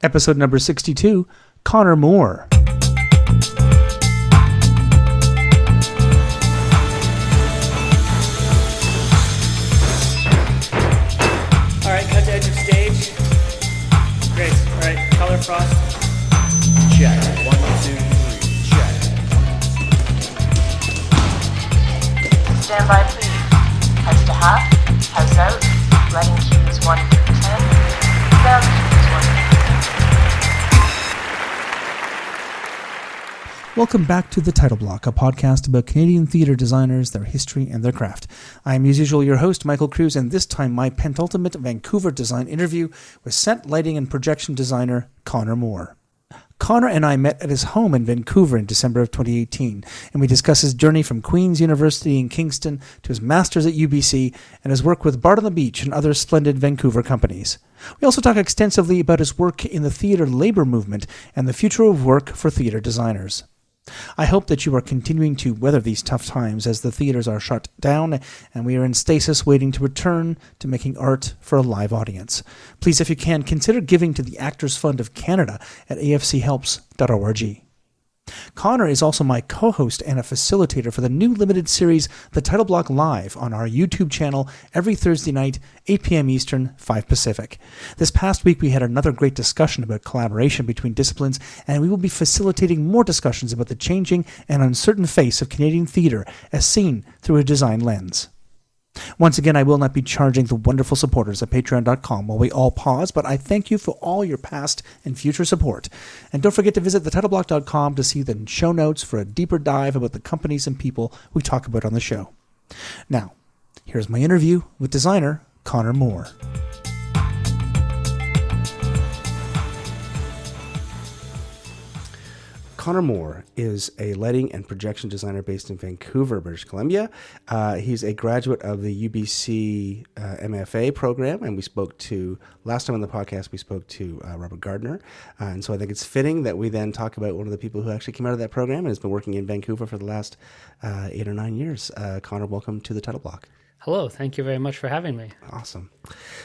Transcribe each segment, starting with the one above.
Episode number 62, Conor Moore. All right, cut to edge of stage. Great. All right, color frost. Check. 1, 2, 3. Check. Stand by, please. House to half, house out, letting cues 1 through 10, down cues 1 through 10. Welcome back to The Title Block, a podcast about Canadian theatre designers, their history, and their craft. I am, as usual, your host, Michael Cruz, and this time my penultimate Vancouver design interview with set, lighting, and projection designer Conor Moore. Conor and I met at his home in Vancouver in December of 2018, and we discuss his journey from Queen's University in Kingston to his master's at UBC and his work with Bard on the Beach and other splendid Vancouver companies. We also talk extensively about his work in the theatre labor movement and the future of work for theatre designers. I hope that you are continuing to weather these tough times as the theatres are shut down and we are in stasis waiting to return to making art for a live audience. Please, if you can, consider giving to the Actors Fund of Canada at afchelps.org. Conor is also my co-host and a facilitator for the new limited series The Title Block Live on our YouTube channel every Thursday night, 8 p.m. Eastern, 5 Pacific. This past week we had another great discussion about collaboration between disciplines, and we will be facilitating more discussions about the changing and uncertain face of Canadian theatre as seen through a design lens. Once again, I will not be charging the wonderful supporters at patreon.com while we all pause, but I thank you for all your past and future support. And don't forget to visit thetitleblock.com to see the show notes for a deeper dive about the companies and people we talk about on the show. Now, here's my interview with designer Conor Moore. Conor Moore is a lighting and projection designer based in Vancouver, British Columbia. He's a graduate of the UBC MFA program, and last time on the podcast, we spoke to Robert Gardner. And so I think it's fitting that we then talk about one of the people who actually came out of that program and has been working in Vancouver for the last 8 or 9 years. Conor, welcome to the Title Block. Hello, thank you very much for having me. Awesome.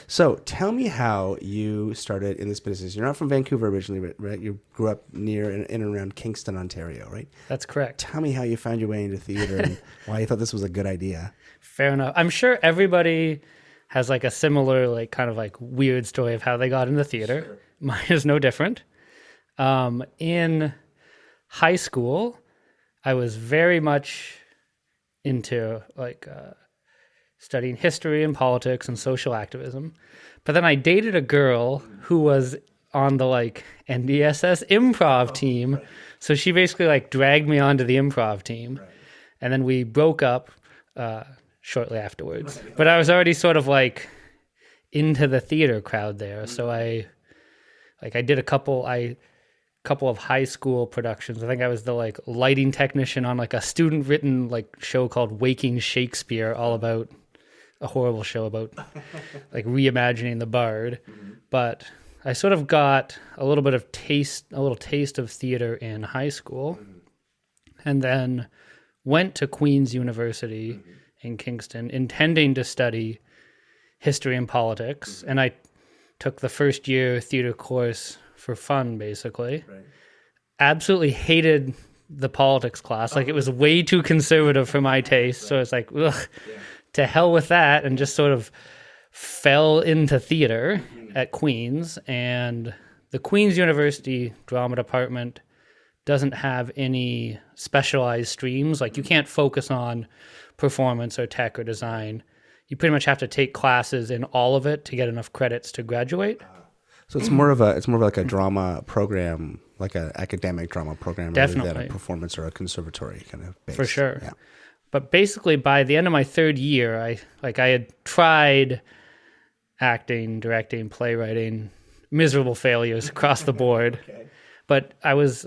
So tell me how you started in this business. You're not from Vancouver originally, right? You grew up near in and around Kingston, Ontario, right? That's correct. Tell me how you found your way into theater and why you thought this was a good idea. Fair enough. I'm sure everybody has like a similar weird story of how they got into theater. Sure. Mine is no different. In high school, I was very much into studying history and politics and social activism. But then I dated a girl who was on the NDSS improv team. Right. So she basically dragged me onto the improv team. Right. And then we broke up shortly afterwards. Right. But I was already sort of into the theater crowd there. So I did a couple of high school productions. I think I was the lighting technician on a student written show called Waking Shakespeare, all about a horrible show about reimagining the Bard. Mm-hmm. But I sort of got a little taste of theater in high school, and then went to Queen's University in Kingston, intending to study history and politics. And I took the first year theater course for fun, basically. Right. Absolutely hated the politics class. It was way too conservative for my taste. Right. So it's ugh. Yeah. To hell with that, and just sort of fell into theater at Queen's. And the Queen's University drama department doesn't have any specialized streams. You can't focus on performance or tech or design. You pretty much have to take classes in all of it to get enough credits to graduate. So it's more of a drama program, like an academic drama program, Definitely. Rather than a performance or a conservatory kind of base. For sure. Yeah. But basically, by the end of my third year, I had tried acting, directing, playwriting, miserable failures across the board. Okay. But I was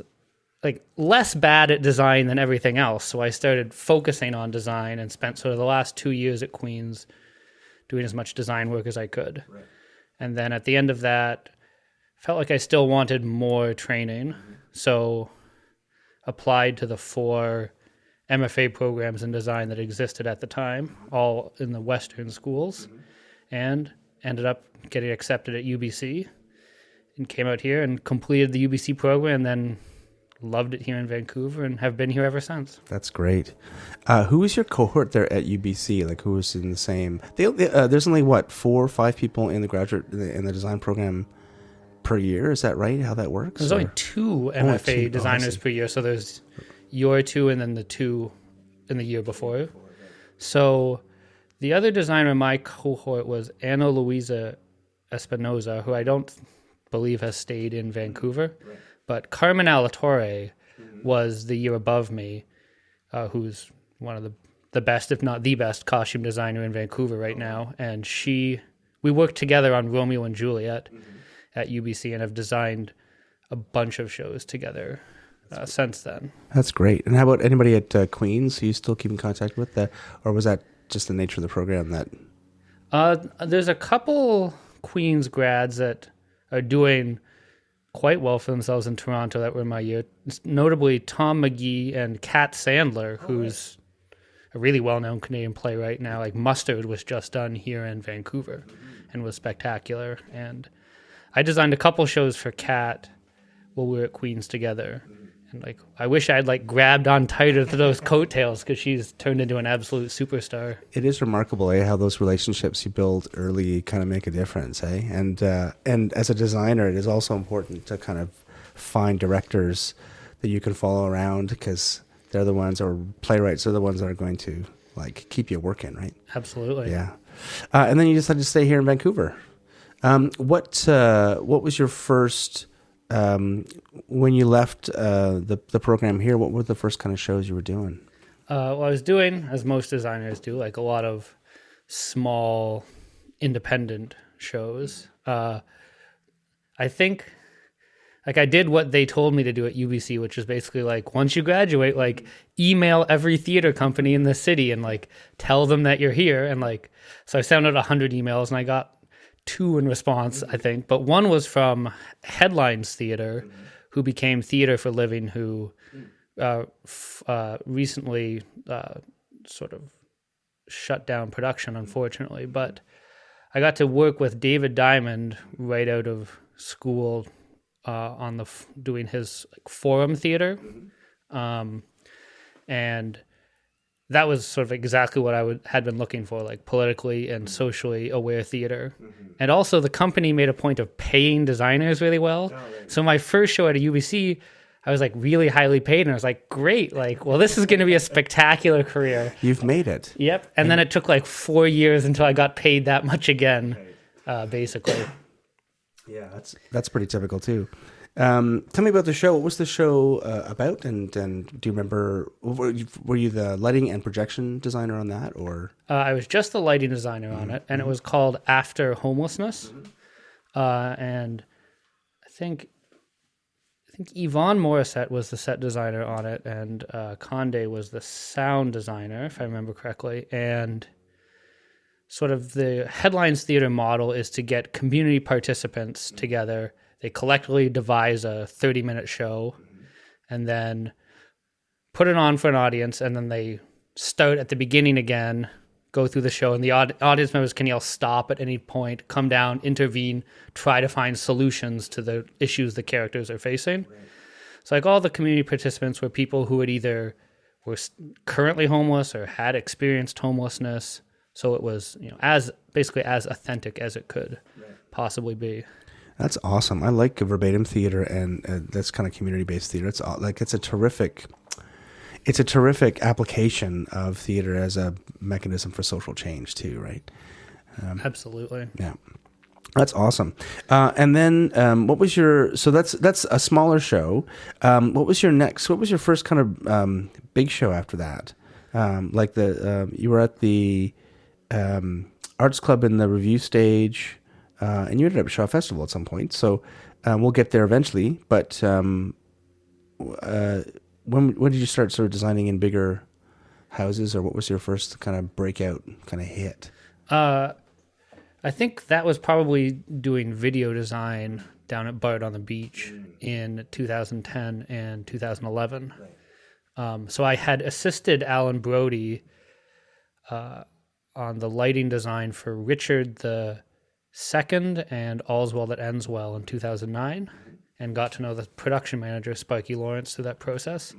less bad at design than everything else, so I started focusing on design and spent sort of the last 2 years at Queen's doing as much design work as I could. Right. And then at the end of that, felt like I still wanted more training, so applied to the 4 MFA programs in design that existed at the time, all in the Western schools, and ended up getting accepted at UBC. and came out here and completed the UBC program, and then loved it here in Vancouver and have been here ever since. That's great. Who was your cohort there at UBC? Like, who was in the same? There's only, what, 4 or 5 people in the graduate in the design program per year? Is that right? How that works? There's only 2 MFA designers per year. So there's your 2 and then the 2 in the year before. So the other designer in my cohort was Ana Luisa Espinoza, who I don't believe has stayed in Vancouver. Right. But Carmen Alatorre was the year above me, who's one of the best, if not the best, costume designer in Vancouver right now. And we worked together on Romeo and Juliet at UBC and have designed a bunch of shows together since then. That's great. And how about anybody at Queen's who you still keep in contact with? Or was that just the nature of the program that... There's a couple Queen's grads that are doing quite well for themselves in Toronto that were in my year. Notably, Tom McGee and Kat Sandler, who's a really well-known Canadian playwright now. Like Mustard was just done here in Vancouver and was spectacular. And I designed a couple shows for Kat while we were at Queen's together. And like, I wish I'd like grabbed on tighter to those coattails because she's turned into an absolute superstar. It is remarkable, how those relationships you build early kind of make a difference, And as a designer, it is also important to kind of find directors that you can follow around because they're the ones, or playwrights are the ones that are going to like keep you working, right? Absolutely. Yeah. And then you decided to stay here in Vancouver. What was your first? When you left the program here, what were the first kind of shows you were doing? Well, I was doing, as most designers do, like a lot of small independent shows. I think like I did what they told me to do at UBC, which is basically like once you graduate, like email every theater company in the city and like tell them that you're here. And like, so I sent out 100 emails and I got 2 in response, I think, but one was from Headlines Theater, who became Theater for Living, who recently sort of shut down production, unfortunately. But I got to work with David Diamond right out of school on doing his like, forum theater, and that was sort of exactly what I had been looking for, like politically and socially aware theater. And also the company made a point of paying designers really well. Oh, right. So my first show at a UBC, I was like really highly paid and I was like, great. Like, well, this is going to be a spectacular career. You've made it. Yep. And then it took like 4 years until I got paid that much again, basically. Yeah, that's pretty typical too. Tell me about the show. What was the show about? And do you remember? Were you the lighting and projection designer on that, or? I was just the lighting designer on it, and it was called After Homelessness. And I think Yvonne Morissette was the set designer on it, and Conde was the sound designer, if I remember correctly. And sort of the Headlines Theater model is to get community participants together. They collectively devise a 30-minute show and then put it on for an audience, and then they start at the beginning again, go through the show, and the audience members can yell stop at any point, come down, intervene, try to find solutions to the issues the characters are facing. Right. So like all the community participants were people who had either were currently homeless or had experienced homelessness. So it was, basically as authentic as it could possibly be. That's awesome. I like verbatim theater and this kind of community-based theater. It's a terrific application of theater as a mechanism for social change too, right? Absolutely. Yeah, that's awesome. And then what was your? So that's a smaller show. What was your first kind of big show after that? You were at the Arts Club in the review stage. And you ended up at Shaw Festival at some point, so we'll get there eventually. But when did you start sort of designing in bigger houses, or what was your first kind of breakout kind of hit? I think that was probably doing video design down at Bard on the Beach in 2010 and 2011. Right. So I had assisted Alan Brody on the lighting design for Richard the second and All's Well That Ends Well in 2009, and got to know the production manager, Sparky Lawrence, through that process.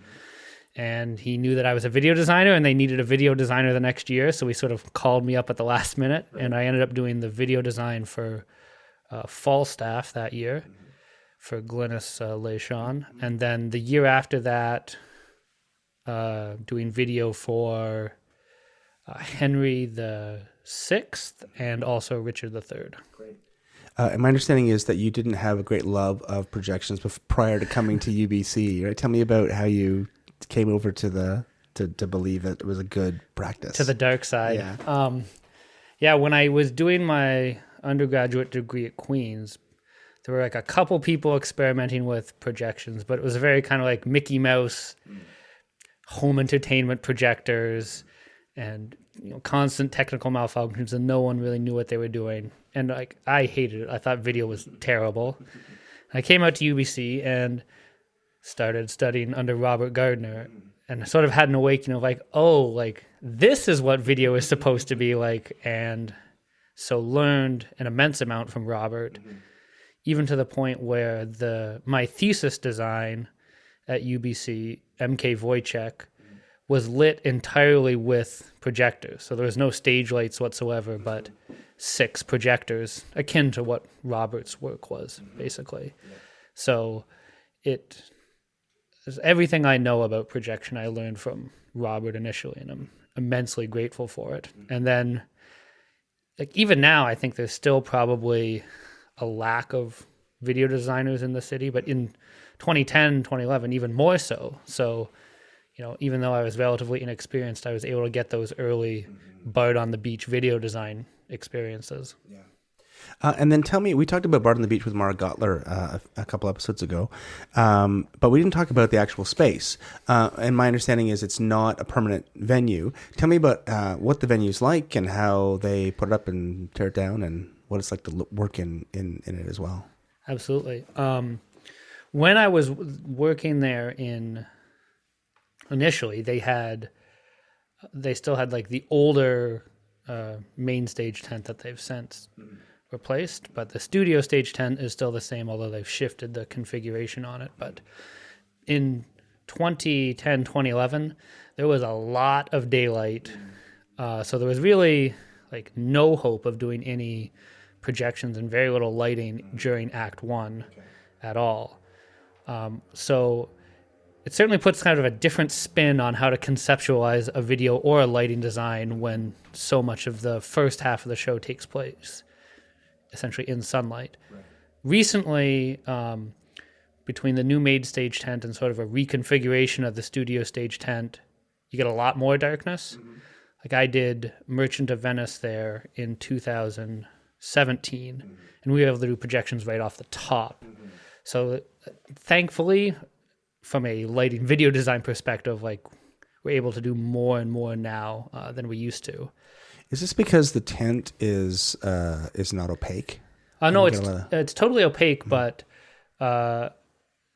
And he knew that I was a video designer and they needed a video designer the next year. So he sort of called me up at the last minute, and I ended up doing the video design for Falstaff that year for Glynis Leishon. And then the year after that, doing video for Henry the Sixth and also Richard the Third. And my understanding is that you didn't have a great love of projections prior to coming to UBC, right? Tell me about how you came over to believe that it was a good practice. To the dark side. Yeah. When I was doing my undergraduate degree at Queen's, there were like a couple people experimenting with projections, but it was a very kind of like Mickey Mouse home entertainment projectors and constant technical malfunctions, and no one really knew what they were doing. And like I hated it. I thought video was terrible. I came out to UBC and started studying under Robert Gardner, and I sort of had an awakening of like, oh, like this is what video is supposed to be like. And so learned an immense amount from Robert, even to the point where my thesis design at UBC, MK Wojciech, was lit entirely with projectors. So there was no stage lights whatsoever, but 6 projectors, akin to what Robert's work was, basically. So everything I know about projection I learned from Robert initially, and I'm immensely grateful for it. And then, like even now, I think there's still probably a lack of video designers in the city, but in 2010, 2011, even more so. So, even though I was relatively inexperienced, I was able to get those early Bard on the Beach video design experiences. Yeah. And then tell me, we talked about Bard on the Beach with Mara Gottler a couple episodes ago, but we didn't talk about the actual space. And my understanding is it's not a permanent venue. Tell me about what the venue's like and how they put it up and tear it down, and what it's like to work in it as well. Absolutely. When I was working there initially, they still had like the older main stage tent that they've since replaced, but the studio stage tent is still the same, although they've shifted the configuration on it. But in 2010, 2011, there was a lot of daylight. So there was really like no hope of doing any projections and very little lighting during Act 1 at all. So it certainly puts kind of a different spin on how to conceptualize a video or a lighting design when so much of the first half of the show takes place essentially in sunlight. Right. Recently, between the new main stage tent and sort of a reconfiguration of the studio stage tent, you get a lot more darkness. Mm-hmm. Like I did Merchant of Venice there in 2017, and we were able to do projections right off the top. Mm-hmm. So thankfully, from a lighting video design perspective, like we're able to do more and more now than we used to. Is this because the tent is not opaque? No, it's totally opaque, but on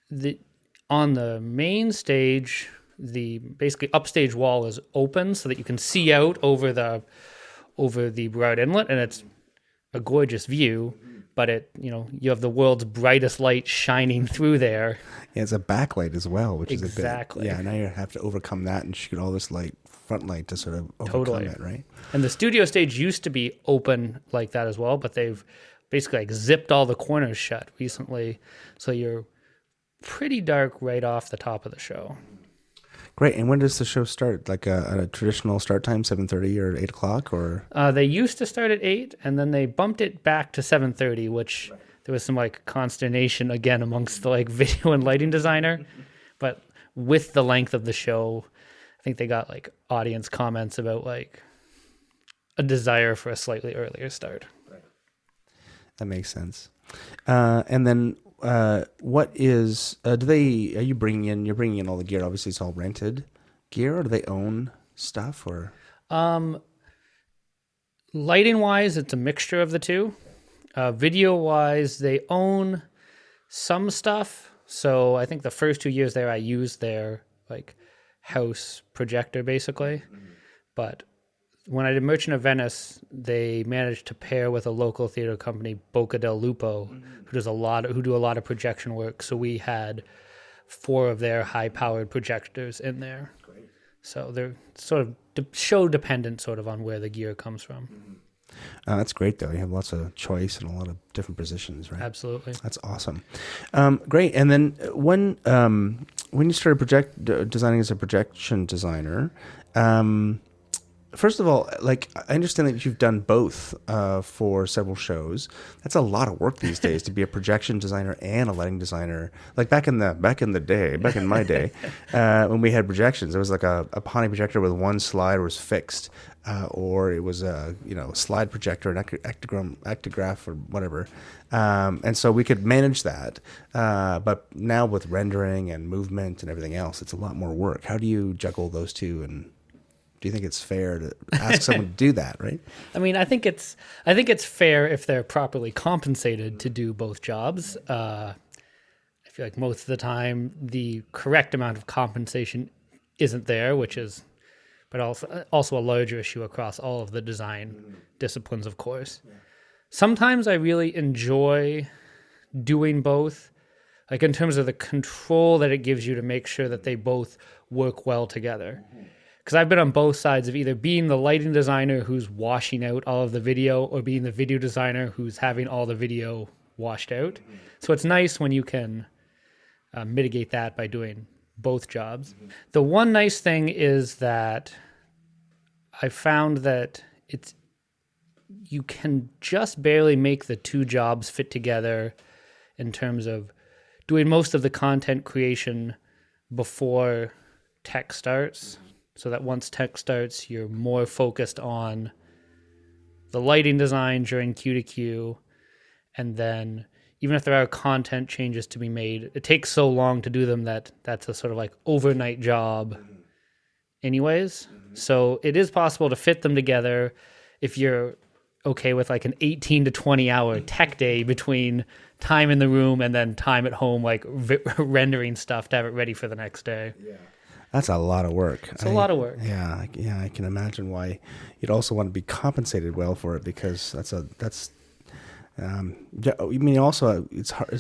the main stage, the basically upstage wall is open so that you can see out over the Burrard Inlet, and it's a gorgeous view. But you have the world's brightest light shining through there. Yeah, it's a backlight as well, which is a bit. Exactly. Yeah, now you have to overcome that and shoot all this front light to sort of overcome it, right? And the studio stage used to be open like that as well, but they've basically like zipped all the corners shut recently, so you're pretty dark right off the top of the show. Great. And when does the show start? Like a traditional start time, 7:30 or 8 o'clock, or? They used to start at 8, and then they bumped it back to 7:30, which there was some like consternation again amongst the like video and lighting designer. But with the length of the show, I think they got like audience comments about like a desire for a slightly earlier start. Right. That makes sense. And then what is you're bringing in all the gear? Obviously it's all rented gear, or do they own stuff, or lighting wise it's a mixture of the two. Video wise they own some stuff, so I think the first 2 years there I used their like house projector basically. But when I did Merchant of Venice, they managed to pair with a local theater company, Boca del Lupo, who do a lot of projection work. So we had 4 of their high-powered projectors in there. Great. So they're sort of show dependent, sort of on where the gear comes from. That's great, though. You have lots of choice and a lot of different positions, right? Absolutely. That's awesome. Great. And then when you started designing as a projection designer, first of all, like, I understand that you've done both for several shows. That's a lot of work these days to be a projection designer and a lighting designer. Like back in my day, when we had projections, it was like a Pawnee projector with one slide was fixed, or it was a slide projector, an actigraph or whatever. And so we could manage that. But now with rendering and movement and everything else, it's a lot more work. How do you juggle those two, and do you think it's fair to ask someone to do that, right? I mean, I think it's fair if they're properly compensated to do both jobs. I feel like most of the time the correct amount of compensation isn't there, but also a larger issue across all of the design disciplines, of course. Yeah. Sometimes I really enjoy doing both, like in terms of the control that it gives you to make sure that they both work well together. Because I've been on both sides of either being the lighting designer who's washing out all of the video, or being the video designer who's having all the video washed out. So it's nice when you can mitigate that by doing both jobs. The one nice thing is that I found that you can just barely make the 2 jobs fit together in terms of doing most of the content creation before tech starts. So that once tech starts, you're more focused on the lighting design during Q to Q. And then even if there are content changes to be made, it takes so long to do them that's a sort of like overnight job anyways. So it is possible to fit them together if you're okay with like an 18 to 20 hour tech day between time in the room and then time at home, like rendering stuff to have it ready for the next day. Yeah. That's a lot of work. It's a lot of work. Yeah, I can imagine why you'd also want to be compensated well for it, because it's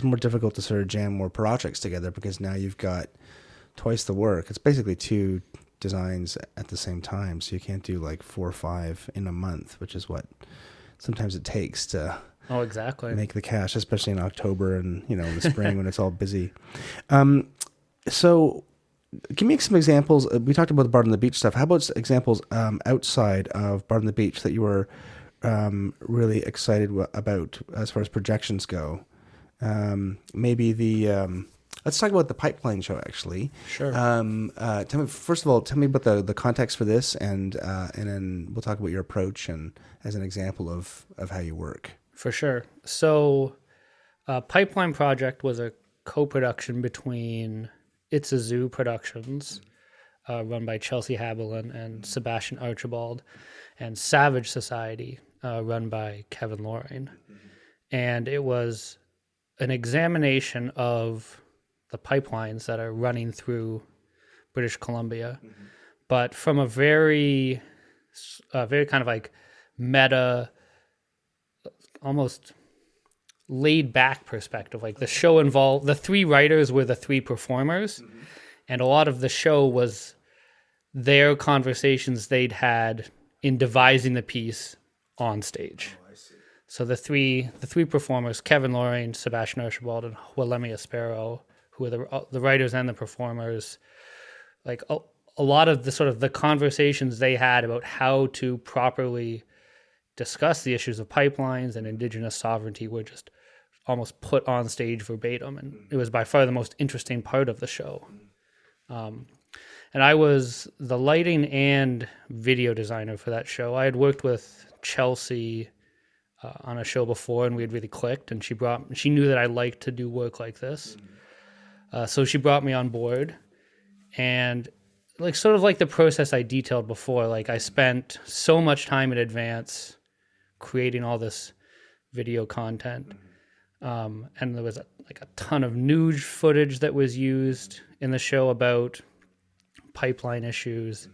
more difficult to sort of jam more projects together, because now you've got twice the work. It's basically 2 designs at the same time, so you can't do like 4 or 5 in a month, which is what sometimes it takes to make the cash, especially in October and in the spring when it's all busy. So give me some examples. We talked about the Bard on the Beach stuff. How about examples outside of Bard on the Beach that you were really excited about as far as projections go? Maybe let's talk about the Pipeline show, actually. Sure. First of all, tell me about the context for this, and then we'll talk about your approach and as an example of how you work. For sure. So Pipeline Project was a co-production between It's a Zoo Productions, run by Chelsea Haviland and Sebastian Archibald, and Savage Society, run by Kevin Loring. And it was an examination of the pipelines that are running through British Columbia, but from a very kind of like meta, almost laid back perspective. Like the show involved, the 3 writers were the 3 performers, and a lot of the show was their conversations they'd had in devising the piece on stage. Oh, I see. So the three performers, Kevin Loring, Sebastian Archibald, and Hualemi Aspero, who are the writers and the performers, like a lot of the sort of the conversations they had about how to properly discuss the issues of pipelines and Indigenous sovereignty were just almost put on stage verbatim, and it was by far the most interesting part of the show. And I was the lighting and video designer for that show. I had worked with Chelsea on a show before, and we had really clicked, and she knew that I liked to do work like this. So she brought me on board, and like sort of like the process I detailed before, like I spent so much time in advance creating all this video content. And there was a ton of news footage that was used in the show about pipeline issues.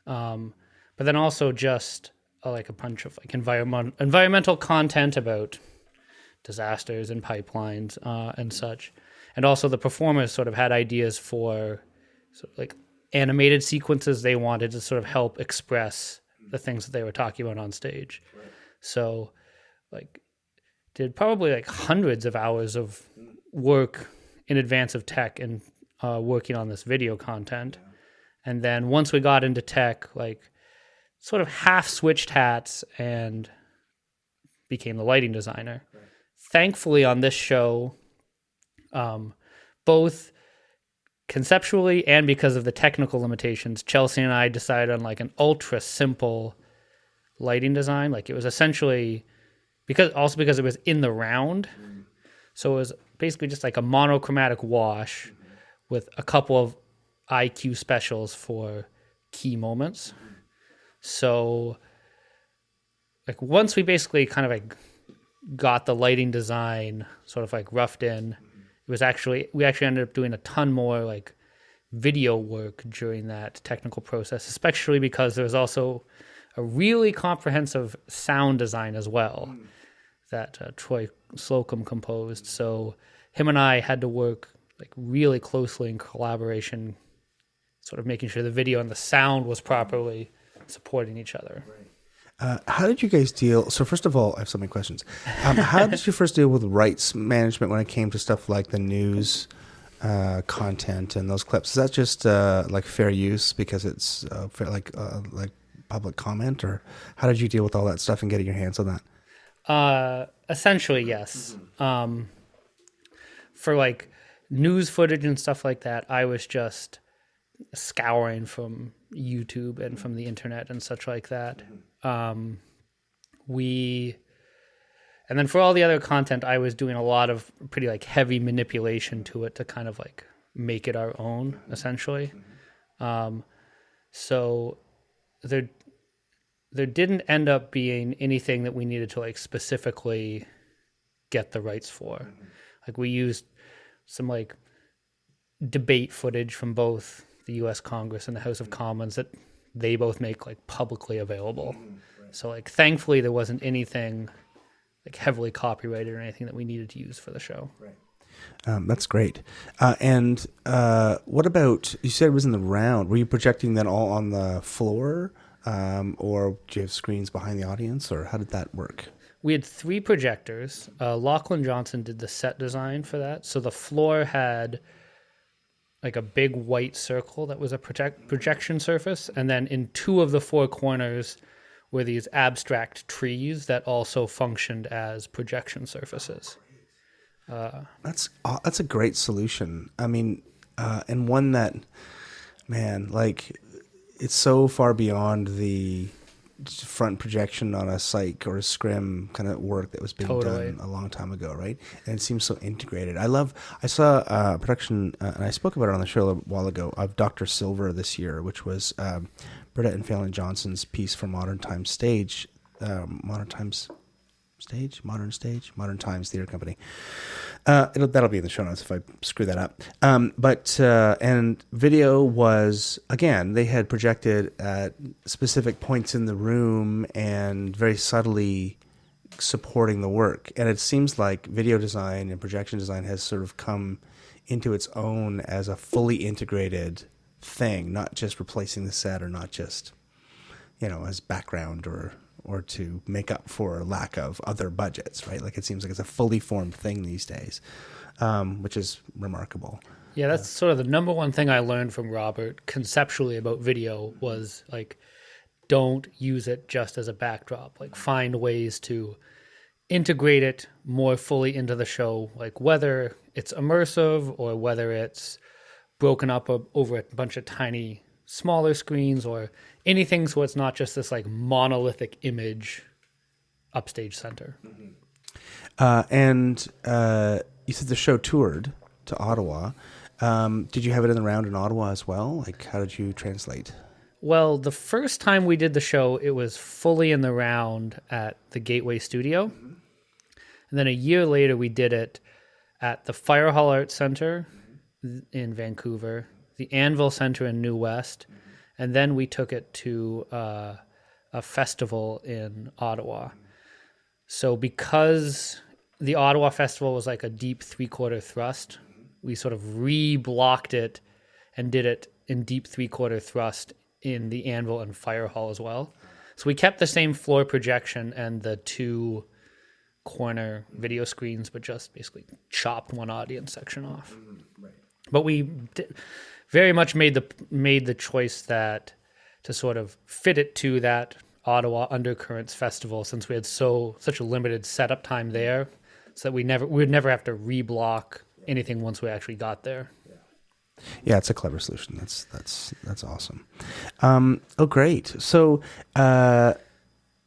But then also just like a bunch of like environmental content about disasters and pipelines and such. And also the performers sort of had ideas for sort of like animated sequences they wanted to sort of help express the things that they were talking about on stage. Right. So like did probably like hundreds of hours of work in advance of tech and working on this video content. And then once we got into tech, like sort of half switched hats and became the lighting designer. Right. Thankfully on this show, both conceptually and because of the technical limitations, Chelsea and I decided on like an ultra simple lighting design. Like it was essentially because it was in the round. So it was basically just like a monochromatic wash with a couple of IQ specials for key moments. So like once we basically kind of like got the lighting design sort of like roughed in, we actually ended up doing a ton more like video work during that technical process, especially because there was also a really comprehensive sound design as well that Troy Slocum composed. So him and I had to work like really closely in collaboration, sort of making sure the video and the sound was properly supporting each other. How did you guys deal? So first of all, I have so many questions. How did you first deal with rights management when it came to stuff like the news content and those clips? Is that just like fair use because it's like public comment, or how did you deal with all that stuff and getting your hands on that? Essentially, yes. For like news footage and stuff like that, I was just scouring from YouTube and from the internet and such like that. And then for all the other content, I was doing a lot of pretty like heavy manipulation to it to kind of like make it our own, essentially. So there didn't end up being anything that we needed to like specifically get the rights for. Like we used some like debate footage from both the U.S. Congress and the House of Commons that they both make like publicly available. So like thankfully there wasn't anything like heavily copyrighted or anything that we needed to use for the show. That's great. And what about, you said it was in the round. Were you projecting that all on the floor? Or do you have screens behind the audience, or how did that work? We had 3 projectors. Lachlan Johnson did the set design for that. So the floor had like a big white circle that was a projection surface. And then in 2 of the 4 corners were these abstract trees that also functioned as projection surfaces. That's a great solution. I mean, and one that, man, like it's so far beyond the front projection on a psych or a scrim kind of work that was being done a long time ago, right? And it seems so integrated. I saw a production, and I spoke about it on the show a while ago, of Dr. Silver this year, which was Britta and Phelan Johnson's piece for Modern Times Stage, Modern Times Theater Company. That'll be in the show notes if I screw that up. And video was, again, they had projected at specific points in the room and very subtly supporting the work. And it seems like video design and projection design has sort of come into its own as a fully integrated thing, not just replacing the set or not just, as background or to make up for lack of other budgets, right? Like it seems like it's a fully formed thing these days, which is remarkable. Yeah, that's sort of the number one thing I learned from Robert conceptually about video was like, don't use it just as a backdrop. Like find ways to integrate it more fully into the show, like whether it's immersive or whether it's broken up over a bunch of tiny smaller screens or anything, so it's not just this like monolithic image upstage center. And you said the show toured to Ottawa. Did you have it in the round in Ottawa as well? Like, how did you translate? Well, the first time we did the show, it was fully in the round at the Gateway Studio. And then a year later, we did it at the Fire Hall Arts Center in Vancouver, the Anvil Center in New West, and then we took it to a a festival in Ottawa. So because the Ottawa festival was like a deep 3/4 thrust, we sort of re-blocked it and did it in deep 3/4 thrust in the Anvil and Fire Hall as well. So we kept the same floor projection and the 2 corner video screens, but just basically chopped one audience section off. But we very much made the choice that to sort of fit it to that Ottawa Undercurrents Festival, since we had such a limited setup time there, so that we would never have to reblock anything once we actually got there. Yeah, it's a clever solution. That's awesome. Oh, great. So,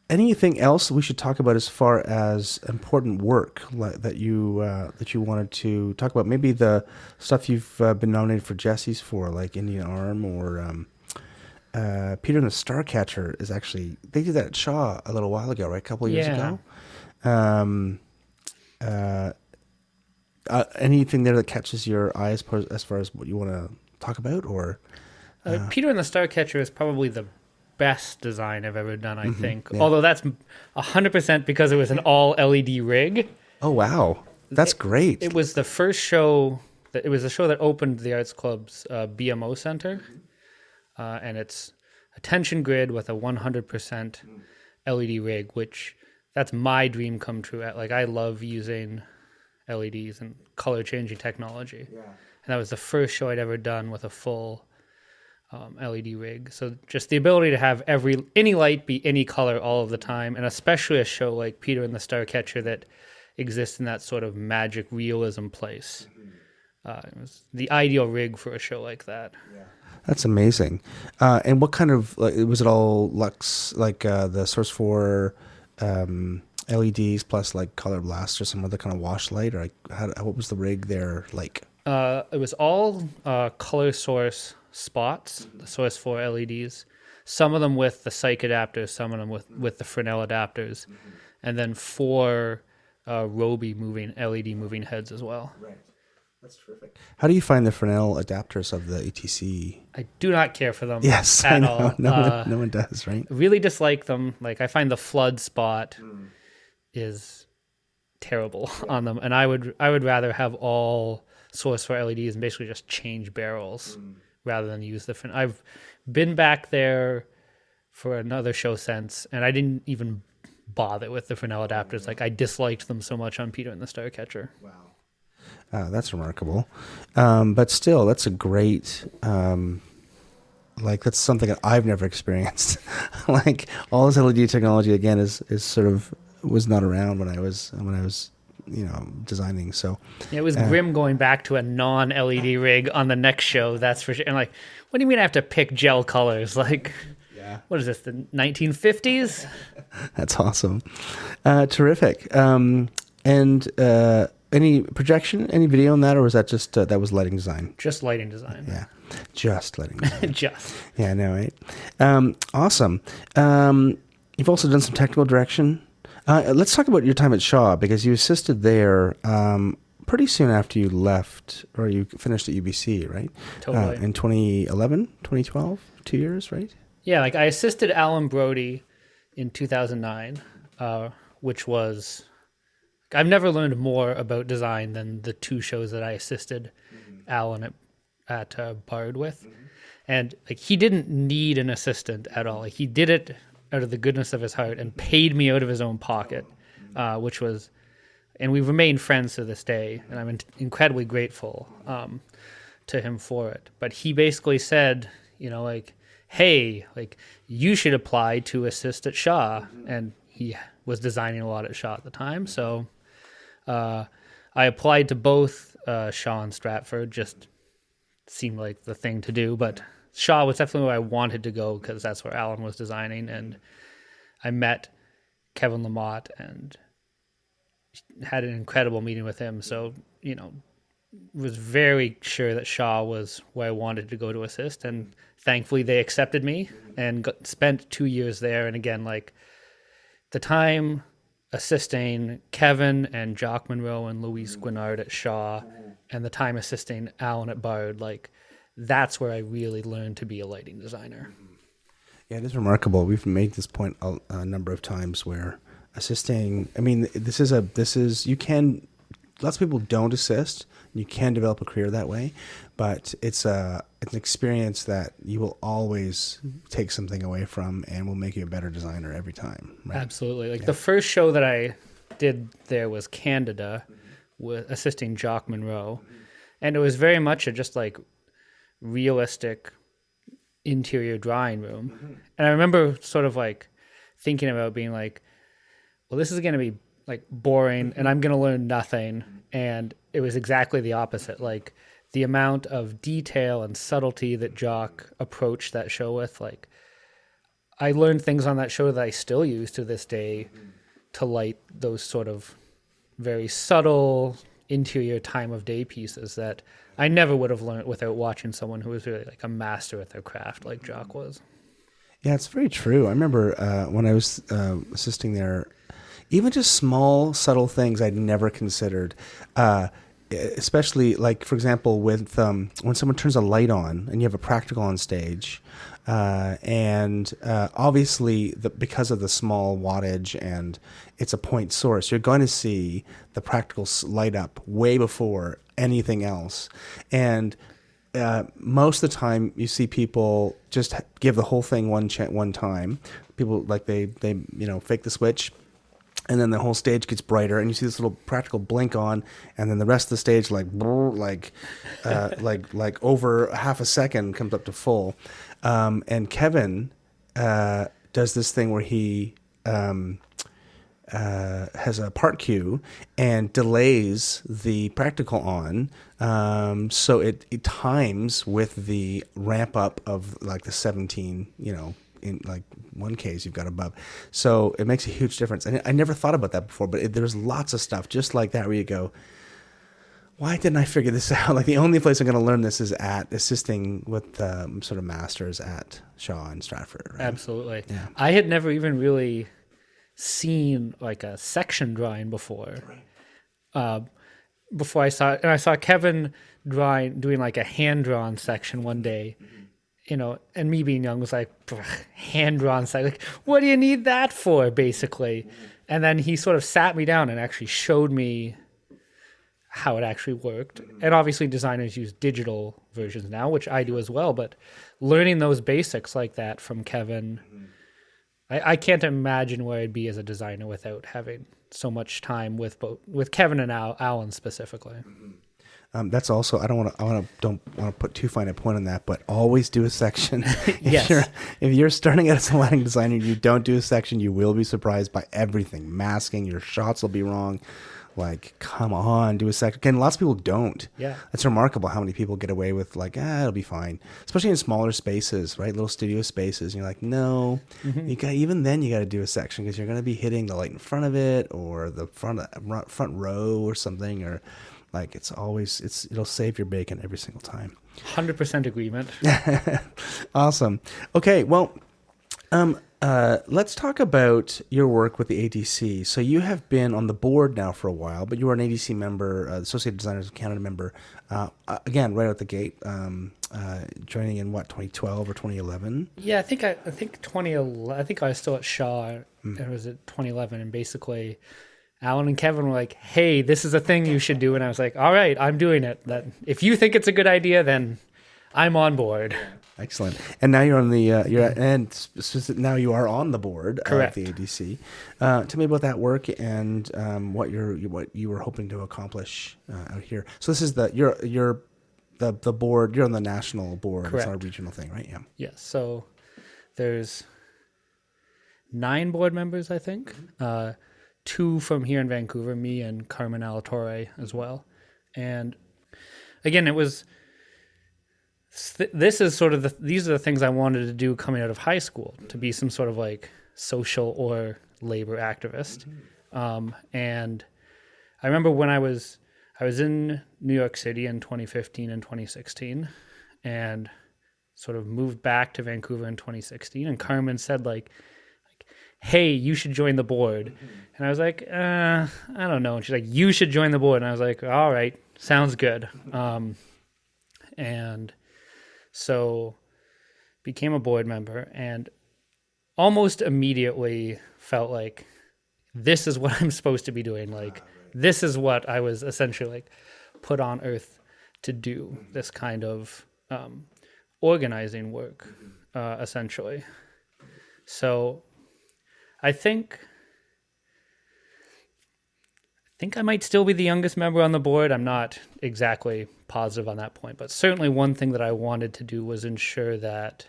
anything else we should talk about as far as important work that you wanted to talk about? Maybe the stuff you've been nominated for Jesse's for, like Indian Arm or Peter and the Starcatcher is actually, they did that at Shaw a little while ago, right? A couple of years ago. Anything there that catches your eye as far as what you want to talk about, or Peter and the Starcatcher is probably the best design I've ever done, I think. Yeah. Although that's 100% because it was an all LED rig. Oh wow, that's great! It was the first show. It was a show that opened the Arts Club's BMO Center, and it's a tension grid with a 100% LED rig, which that's my dream come true. Like, I love using LEDs and color changing technology. Yeah. And that was the first show I'd ever done with a full LED rig. So just the ability to have any light be any color all of the time, and especially a show like Peter and the Starcatcher that exists in that sort of magic realism place. It was the ideal rig for a show like that. Yeah. That's amazing. And what kind of, was it all Lux, like the Source 4 LEDs plus like color blast or some other kind of wash light, or what was the rig there like? It was all color source spots, the Source 4 LEDs, some of them with the psych adapters, some of them with the Fresnel adapters, and then 4 Roby LED moving heads as well. Right. That's terrific. How do you find the Fresnel adapters of the ATC? I do not care for them. Yes, at I know. all. No one does, right? Really dislike them. Like, I find the flood spot is terrible on them, and I would rather have all Source 4 LEDs and basically just change barrels rather than use the. I've been back there for another show since, and I didn't even bother with the Fresnel adapters. Like, I disliked them so much on Peter and the Starcatcher. Wow. That's remarkable. But still, that's a great, that's something that I've never experienced. Like, all this LED technology, again, is sort of was not around when I was designing. So yeah, it was grim going back to a non-LED rig on the next show. That's for sure. And like, what do you mean I have to pick gel colors? Like, yeah. What is this, the 1950s? That's awesome. Terrific. Any projection, any video on that, or was that just that was lighting design? Just lighting design. Yeah, just lighting design. Just. Yeah, I know, right? Awesome. You've also done some technical direction. Let's talk about your time at Shaw, because you assisted there pretty soon after you left, or you finished at UBC, right? Totally. In 2011, 2012, 2 years, right? Yeah, like I assisted Alan Brody in 2009, which was... I've never learned more about design than the 2 shows that I assisted Alan at Bard with. And like, he didn't need an assistant at all. Like, he did it out of the goodness of his heart and paid me out of his own pocket, which was, and we've remained friends to this day, and I'm incredibly grateful to him for it. But he basically said, like, hey, like, you should apply to assist at Shaw. And he was designing a lot at Shaw at the time, so I applied to both Shaw and Stratford. Just seemed like the thing to do, but Shaw was definitely where I wanted to go because that's where Alan was designing, and I met Kevin Lamotte and had an incredible meeting with him. So, was very sure that Shaw was where I wanted to go to assist, and thankfully they accepted me and spent 2 years there. And again, like, the time assisting Kevin and Jock Monroe and Louise Guinard at Shaw, and the time assisting Alan at Bard, like, that's where I really learned to be a lighting designer. Yeah, it is remarkable. We've made this point a number of times where assisting. I mean, lots of people don't assist. You can develop a career that way, but it's an experience that you will always take something away from and will make you a better designer every time. Right? Absolutely. Like the first show that I did there was Candida with assisting Jock Monroe. And it was very much a just like realistic interior drawing room. And I remember sort of like thinking about being like, well, this is going to be like boring and I'm going to learn nothing. And it was exactly the opposite. Like the amount of detail and subtlety that Jock approached that show with, like I learned things on that show that I still use to this day to light those sort of very subtle interior time of day pieces that I never would have learned without watching someone who was really like a master at their craft like Jock was. Yeah, it's very true. I remember when I was assisting there, even just small, subtle things I'd never considered, especially like, for example, with when someone turns a light on and you have a practical on stage, and obviously because of the small wattage and it's a point source, you're going to see the practical light up way before anything else. And most of the time you see people just give the whole thing one time. People like they fake the switch, and then the whole stage gets brighter, and you see this little practical blink on, and then the rest of the stage like over half a second comes up to full. And Kevin does this thing where he has a part cue and delays the practical on, so it times with the ramp up of like the 17, in like one case you've got above. So it makes a huge difference. And I never thought about that before, but there's lots of stuff just like that where you go, why didn't I figure this out? Like the only place I'm going to learn this is at assisting with sort of masters at Shaw and Stratford. Right? Absolutely. Yeah. I had never even really seen like a section drawing before. Before I saw Kevin doing like a hand drawn section one day, and me being young was like, hand drawn section. Like, what do you need that for, basically? And then he sort of sat me down and actually showed me how it actually worked. And obviously designers use digital versions now, which I do as well, but learning those basics like that from Kevin, I can't imagine where I'd be as a designer without having so much time with Kevin and Alan specifically. That's also, don't want to put too fine a point on that, but always do a section. Yes. If you're starting out as a lighting designer, you don't do a section, you will be surprised by everything. Masking, your shots will be wrong. Like, come on, do a section. Again, lots of people don't. Yeah. It's remarkable how many people get away with like, it'll be fine. Especially in smaller spaces, right? Little studio spaces. And you're like, no, you got to do a section because you're going to be hitting the light in front of it or the front row or something, or like it'll save your bacon every single time. 100% agreement. Awesome. Okay, well, let's talk about your work with the ADC. So you have been on the board now for a while, but you were an ADC member, Associated Designers of Canada member, again, right out the gate, joining in 2012 or 2011? Yeah, I think 2011. I think I was still at Shaw. It was at 2011, and basically Alan and Kevin were like, "Hey, this is a thing you should do," and I was like, "All right, I'm doing it. That if you think it's a good idea, then I'm on board." Excellent. And now you're on the now you are on the board Correct. of the ADC. Tell me about that work and what you were hoping to accomplish out here. So this is the board. You're on the national board. Correct. It's not a regional thing, right? Yeah. Yes. So there's 9 board members, I think. 2 from here in Vancouver, me and Carmen Alatorre as well. And again, it was. This is sort of these are the things I wanted to do coming out of high school, to be some sort of like social or labor activist. And I remember when I was in New York City in 2015 and 2016, and sort of moved back to Vancouver in 2016. And Carmen said like, "Hey, you should join the board." And I was like, I don't know. And she's like, "You should join the board." And I was like, "All right, sounds good." And so became a board member, and almost immediately felt like this is what I'm supposed to be doing. Like, this is what I was essentially like put on earth to do, this kind of organizing work, essentially. So I think I might still be the youngest member on the board. I'm not exactly positive on that point, but certainly one thing that I wanted to do was ensure that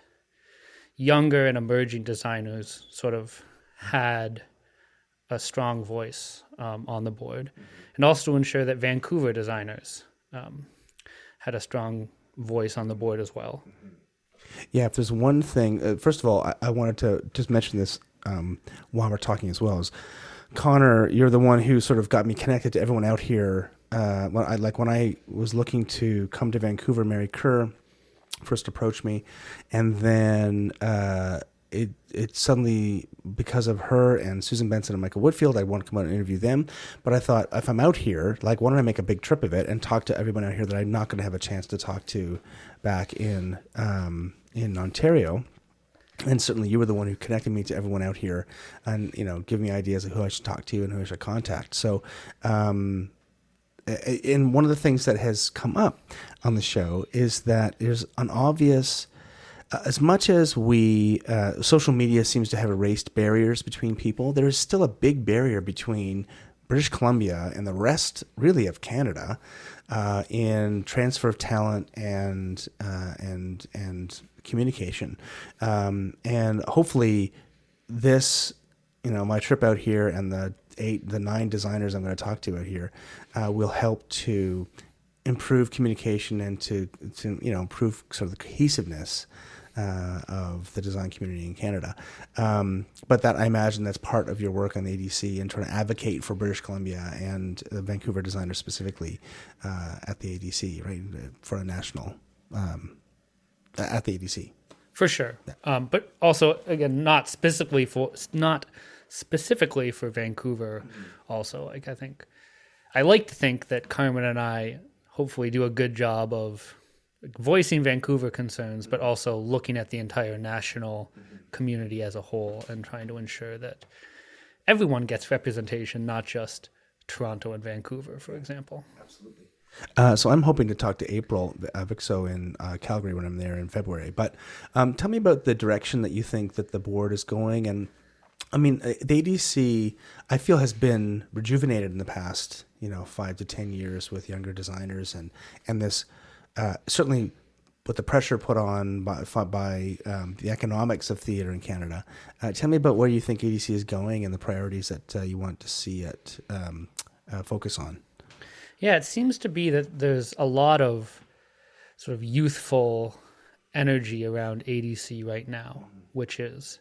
younger and emerging designers sort of had a strong voice on the board, and also to ensure that Vancouver designers had a strong voice on the board as well. Yeah, if there's one thing, first of all, I wanted to just mention this while we're talking as well, is Conor, you're the one who sort of got me connected to everyone out here. When I was looking to come to Vancouver, Mary Kerr first approached me, and then it suddenly, because of her and Susan Benson and Michael Whitfield, I wanted to come out and interview them. But I thought, if I'm out here, like, why don't I make a big trip of it and talk to everyone out here that I'm not going to have a chance to talk to back in Ontario. And certainly you were the one who connected me to everyone out here and, give me ideas of who I should talk to and who I should contact. So, and one of the things that has come up on the show is that there's an obvious, as much as social media seems to have erased barriers between people, there is still a big barrier between British Columbia and the rest, really, of Canada in transfer of talent and communication. And hopefully this, my trip out here and the 9 designers I'm going to talk to out here will help to improve communication and to improve sort of the cohesiveness of the design community in Canada. But that, I imagine, that's part of your work on the ADC and trying to advocate for British Columbia and Vancouver designers specifically at the ADC, right, for a national at the ADC. For sure. Yeah. But also, again, not specifically for Vancouver. Also, like, I like to think that Carmen and I hopefully do a good job of voicing Vancouver concerns, but also looking at the entire national community as a whole and trying to ensure that everyone gets representation, not just Toronto and Vancouver, for example. Absolutely. So I'm hoping to talk to April Vixo in Calgary when I'm there in February. But tell me about the direction that you think that the board is going. And I mean, the ADC, I feel, has been rejuvenated in the past, 5 to 10 years with younger designers, and this certainly with the pressure put on by the economics of theater in Canada. Tell me about where you think ADC is going and the priorities that you want to see it focus on. Yeah, it seems to be that there's a lot of sort of youthful energy around ADC right now, which is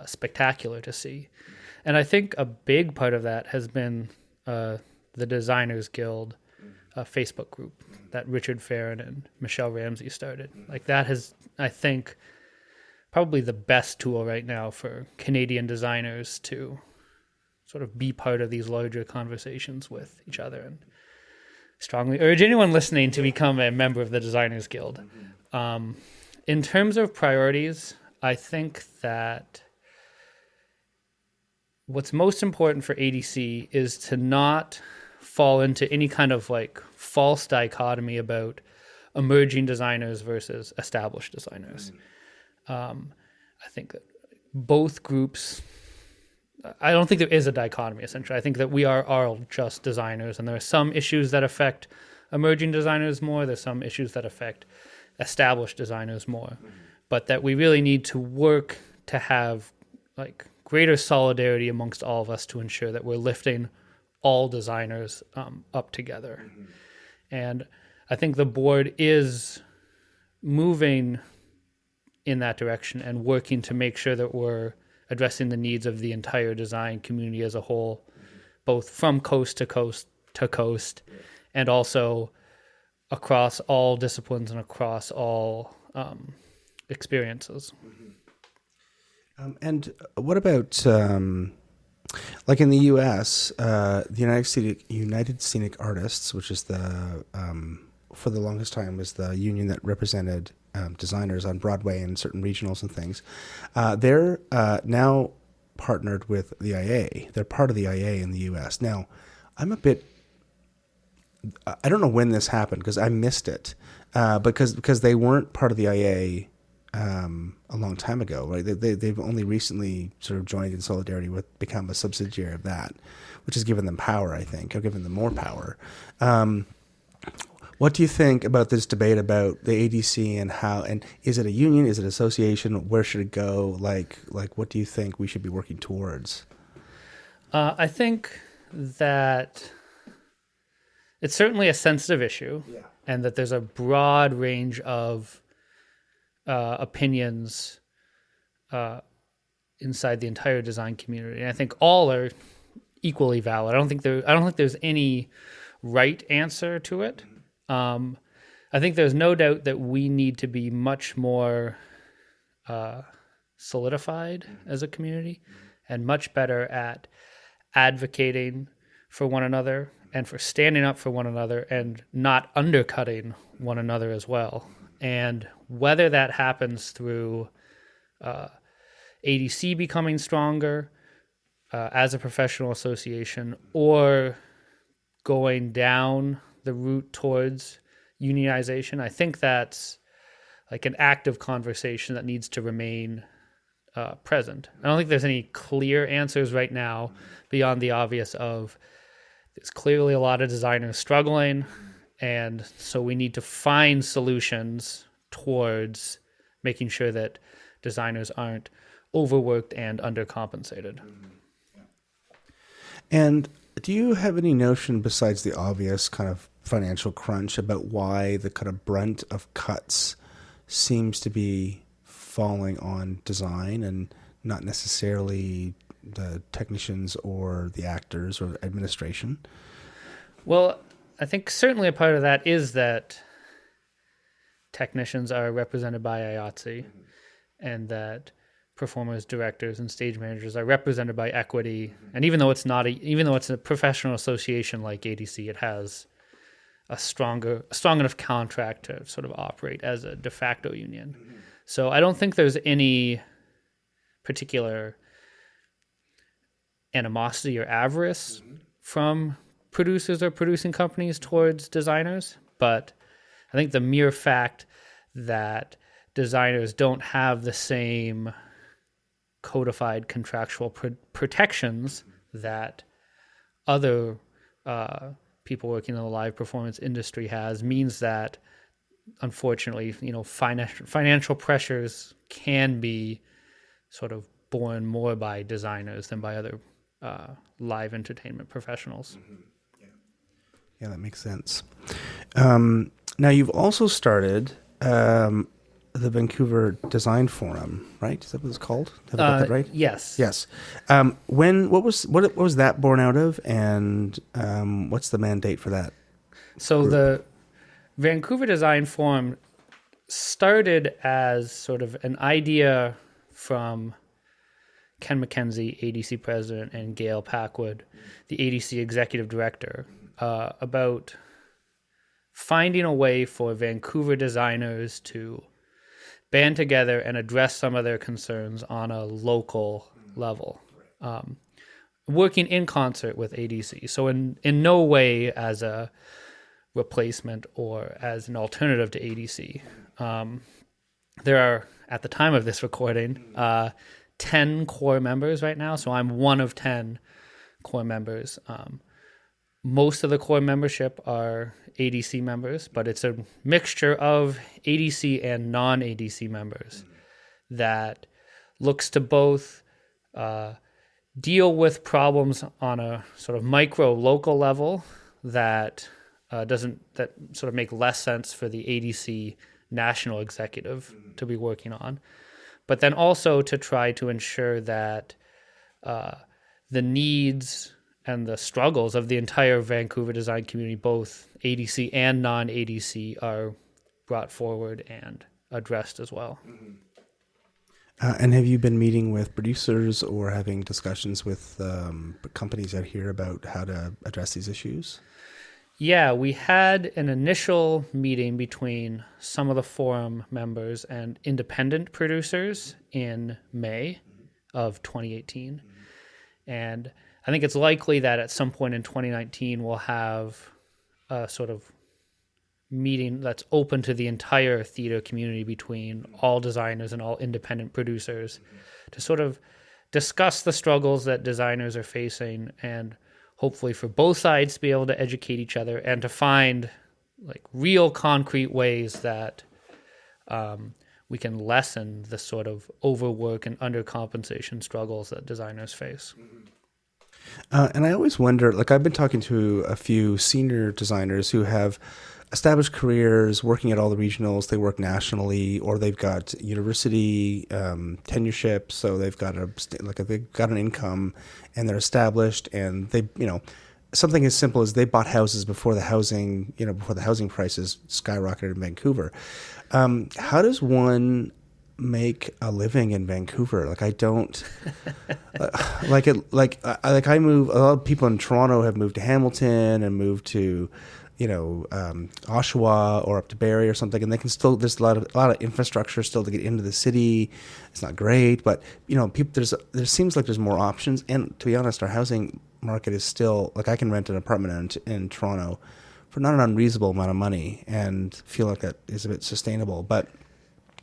spectacular to see. And I think a big part of that has been the Designers Guild Facebook group that Richard Farron and Michelle Ramsey started. Like, that has, I think, probably the best tool right now for Canadian designers to sort of be part of these larger conversations with each other. And strongly urge anyone listening to become a member of the Designers Guild. In terms of priorities, I think that what's most important for ADC is to not fall into any kind of like false dichotomy about emerging designers versus established designers. I think that both groups, I don't think there is a dichotomy, essentially. I think that we are all just designers, and there are some issues that affect emerging designers more. There's some issues that affect established designers more. But that we really need to work to have like greater solidarity amongst all of us to ensure that we're lifting all designers up together. And I think the board is moving in that direction and working to make sure that we're addressing the needs of the entire design community as a whole, both from coast to coast, and also across all disciplines and across all experiences. And what about, like in the U.S., the United Scenic Artists, which is the for the longest time was the union that represented designers on Broadway and certain regionals and things. They're now partnered with the IA. They're part of the IA in the U.S. Now, I'm a bit. I don't know when this happened because I missed it because they weren't part of the IA a long time ago, right? They've only recently sort of joined in solidarity with become a subsidiary of that, which has given them power, I think, or given them more power. What do you think about this debate about the ADC and is it a union? Is it an association? Where should it go? Like what do you think we should be working towards? I think that it's certainly a sensitive issue, and that there's a broad range of opinions inside the entire design community, and I think all are equally valid. I don't think there's any right answer to it. I think there's no doubt that we need to be much more solidified as a community and much better at advocating for one another and for standing up for one another and not undercutting one another as well. And whether that happens through ADC becoming stronger as a professional association or going down the route towards unionization, I think that's like an active conversation that needs to remain present. I don't think there's any clear answers right now beyond the obvious of there's clearly a lot of designers struggling, and so we need to find solutions towards making sure that designers aren't overworked and undercompensated. And do you have any notion, besides the obvious kind of financial crunch, about why the kind of brunt of cuts seems to be falling on design and not necessarily the technicians or the actors or administration? Well, I think certainly a part of that is that technicians are represented by IATSE, and that performers, directors, and stage managers are represented by equity. And even though it's a professional association like ADC, it has a strong enough contract to sort of operate as a de facto union. So I don't think there's any particular animosity or avarice from producers or producing companies towards designers, but I think the mere fact that designers don't have the same codified contractual protections that other people working in the live performance industry has means that, unfortunately, financial pressures can be sort of borne more by designers than by other live entertainment professionals. Yeah, that makes sense. Now, you've also started the Vancouver Design Forum, right? Is that what it's called? Have I got that right? Yes. Yes. What was that born out of, and what's the mandate for that? So group? The Vancouver Design Forum started as sort of an idea from Ken McKenzie, ADC president, and Gail Packwood, the ADC executive director, about finding a way for Vancouver designers to band together and address some of their concerns on a local level, working in concert with ADC. So in no way as a replacement or as an alternative to ADC. There are, at the time of this recording, 10 core members right now, so I'm one of 10 core members. Most of the core membership are ADC members, but it's a mixture of ADC and non-ADC members that looks to both deal with problems on a sort of micro local level that sort of make less sense for the ADC national executive to be working on, but then also to try to ensure that the needs and the struggles of the entire Vancouver design community, both ADC and non-ADC, are brought forward and addressed as well. And have you been meeting with producers or having discussions with companies out here about how to address these issues? Yeah, we had an initial meeting between some of the forum members and independent producers in May of 2018. And I think it's likely that at some point in 2019, we'll have a sort of meeting that's open to the entire theater community between all designers and all independent producers to sort of discuss the struggles that designers are facing, and hopefully for both sides to be able to educate each other and to find like real concrete ways that we can lessen the sort of overwork and undercompensation struggles that designers face. And I always wonder, like I've been talking to a few senior designers who have established careers working at all the regionals. They work nationally, or they've got university tenureship, so they've got they've got an income, and they're established. And they, something as simple as they bought houses before the housing prices skyrocketed in Vancouver. How does one make a living in Vancouver? Like I don't I move. A lot of people in Toronto have moved to Hamilton and moved to Oshawa or up to Barrie or something, and they can still, there's a lot of infrastructure still to get into the city. It's not great, but people, there seems like there's more options. And to be honest, our housing market is still, like I can rent an apartment in Toronto for not an unreasonable amount of money and feel like that is a bit sustainable. But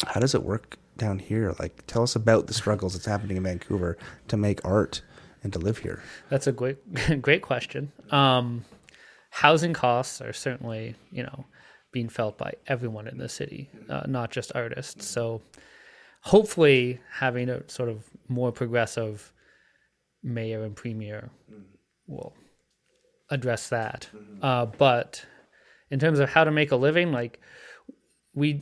how does it work down here? Like, tell us about the struggles that's happening in Vancouver to make art and to live here. That's a great question. Housing costs are certainly, being felt by everyone in the city, not just artists. So hopefully having a sort of more progressive mayor and premier will address that. But in terms of how to make a living,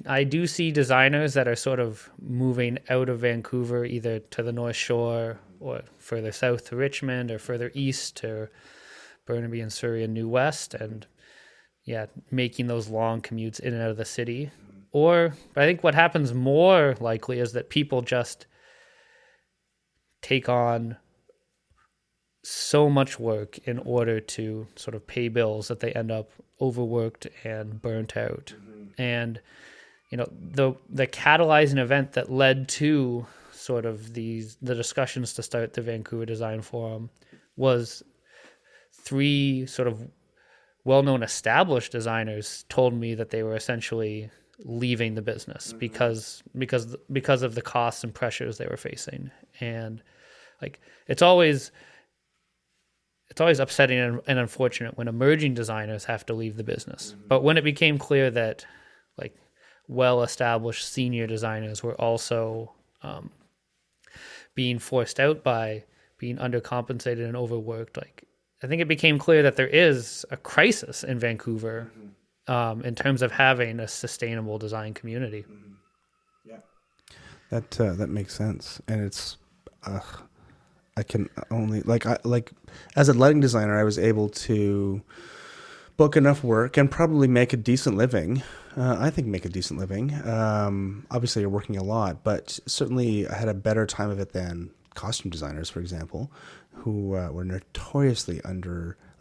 I do see designers that are sort of moving out of Vancouver, either to the North Shore or further south to Richmond, or further east to Burnaby and Surrey and New West, and making those long commutes in and out of the city. But I think what happens more likely is that people just take on so much work in order to sort of pay bills that they end up overworked and burnt out. And the catalyzing event that led to sort of the discussions to start the Vancouver Design Forum was 3 sort of well-known established designers told me that they were essentially leaving the business because of the costs and pressures they were facing. And it's always upsetting and unfortunate when emerging designers have to leave the business. But when it became clear that well-established senior designers were also being forced out by being undercompensated and overworked, I think it became clear that there is a crisis in Vancouver in terms of having a sustainable design community. Yeah, that makes sense, and it's I can only as a lighting designer, I was able to book enough work and probably make a decent living. I think make a decent living. Obviously, you're working a lot, but certainly I had a better time of it than costume designers, for example, who were notoriously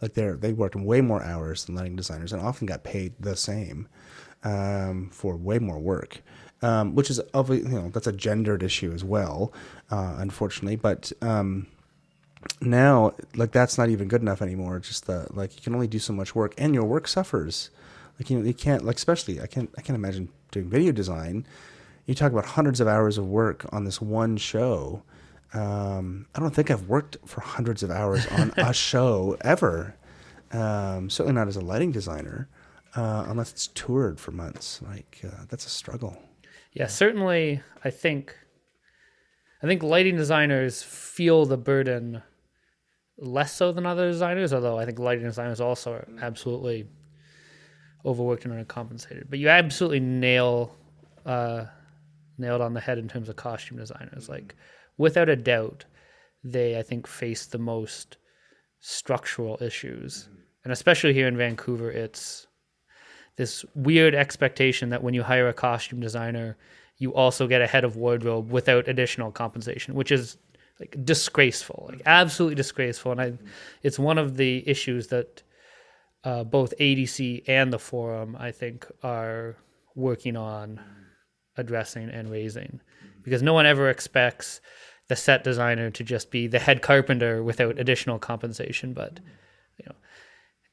they worked way more hours than lighting designers and often got paid the same for way more work, which is obviously, that's a gendered issue as well, unfortunately. But now, that's not even good enough anymore. Just you can only do so much work, and your work suffers. You can't, especially I can't imagine doing video design. You talk about hundreds of hours of work on this one show. I don't think I've worked for hundreds of hours on a show ever. Certainly not as a lighting designer, unless it's toured for months. That's a struggle. Yeah, certainly. I think lighting designers feel the burden less so than other designers, although I think lighting designers also are absolutely overworked and undercompensated. But you absolutely nailed on the head in terms of costume designers. Without a doubt, they, I think, face the most structural issues. And especially here in Vancouver, it's this weird expectation that when you hire a costume designer, you also get a head of wardrobe without additional compensation, which is disgraceful, absolutely disgraceful. And it's one of the issues that both ADC and the forum, I think, are working on addressing and raising, because no one ever expects the set designer to just be the head carpenter without additional compensation. But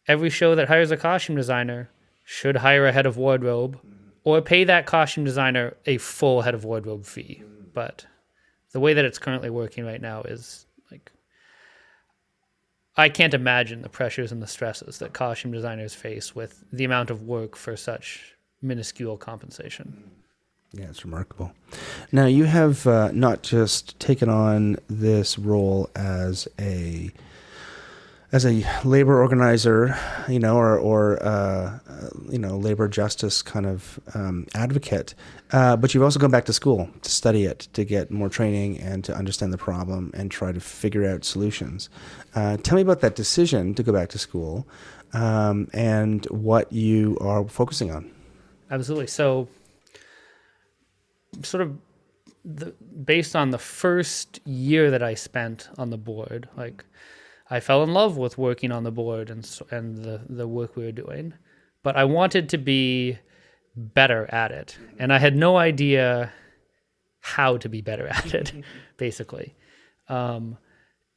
every show that hires a costume designer should hire a head of wardrobe or pay that costume designer a full head of wardrobe fee. But the way that it's currently working right now is like, I can't imagine the pressures and the stresses that costume designers face with the amount of work for such minuscule compensation. Yeah, it's remarkable. Now, you have not just taken on this role as a labor organizer, or labor justice kind of advocate, but you've also gone back to school to study it, to get more training and to understand the problem and try to figure out solutions. Tell me about that decision to go back to school and what you are focusing on. Absolutely. So, sort of based on the first year that I spent on the board, like, I fell in love with working on the board and the work we were doing, but I wanted to be better at it, and I had no idea how to be better at it, basically.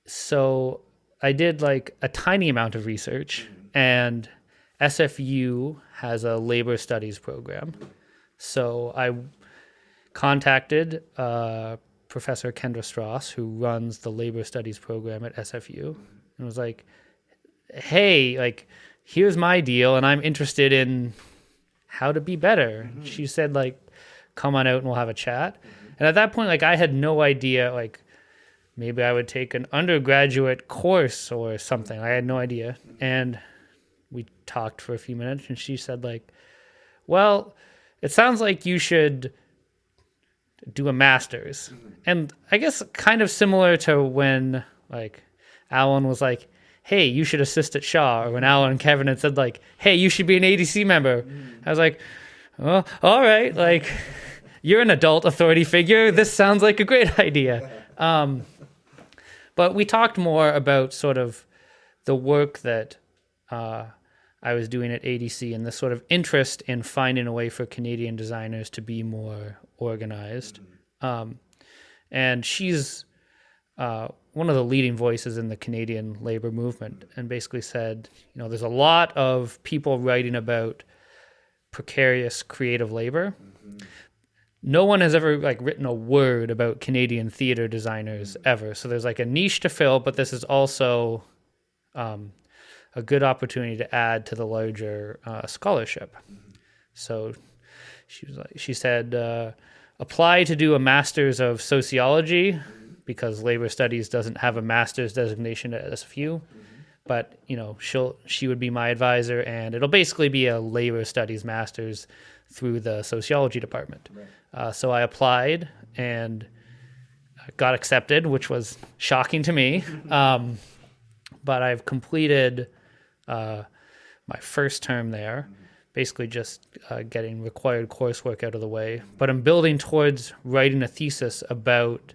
So I did like a tiny amount of research, and SFU has a labor studies program. So I contacted Professor Kendra Strauss, who runs the labor studies program at SFU, and was like, hey, like, here's my deal, and I'm interested in how to be better. Mm-hmm. She said, like, come on out and we'll have a chat. Mm-hmm. And at that point, like, I had no idea, like, maybe I would take an undergraduate course or something. I had no idea. And we talked for a few minutes, and she said, like, well, it sounds like you should do a master's. Mm-hmm. And I guess kind of similar to when, like, Alan was like, hey, you should assist at Shaw, or when Alan and Kevin had said, like, hey, you should be an ADC member. I was like, oh, all right, like, you're an adult authority figure. This sounds like a great idea. But we talked more about sort of the work that I was doing at ADC and this sort of interest in finding a way for Canadian designers to be more organized. And she's one of the leading voices in the Canadian labor movement, and basically said, there's a lot of people writing about precarious creative labor. Mm-hmm. No one has ever written a word about Canadian theater designers ever. So there's like a niche to fill, but this is also a good opportunity to add to the larger scholarship. Mm-hmm. So she said, apply to do a master's of sociology, because labor studies doesn't have a master's designation at SFU, but she would be my advisor, and it'll basically be a labor studies master's through the sociology department. Right. So I applied and got accepted, which was shocking to me. But I've completed my first term there, basically just getting required coursework out of the way. But I'm building towards writing a thesis about